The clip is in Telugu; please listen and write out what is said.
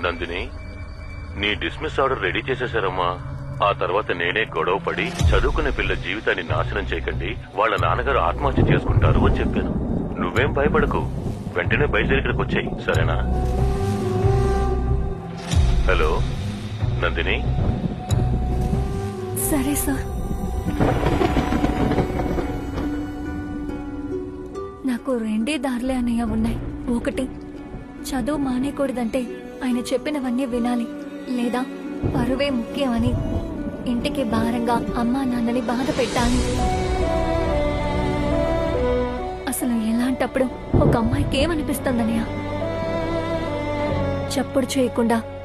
నందిని, నీ డిస్మిస్ ఆర్డర్ రెడీ చేసేశారమ్మా. ఆ తర్వాత నేనే గొడవ పడి చదువుకునే పిల్ల జీవితాన్ని నాశనం చేయకండి, వాళ్ళ నాన్నగారు ఆత్మహత్య చేసుకుంటారు అని చెప్పాను. నువ్వేం భయపడకు, వెంటనే బయలుదేరి ఇక్కడికి వచ్చాయి, సరేనా? హలో నందిని. సరే సార్. నాకు రెండే దారులే అన్నయ్య ఉన్నాయి. ఒకటి, చదువు మానేయకూడదంటే ఆయన చెప్పినవన్నీ వినాలి, లేదా పరువే ముఖ్యమని ఇంటికి భారంగా అమ్మా నాన్నని బాధ పెట్టాలి. అసలు ఎలాంటప్పుడు ఒక అమ్మాయికి ఏమనిపిస్తుందన్నయ్య? చప్పుడు చేయకుండా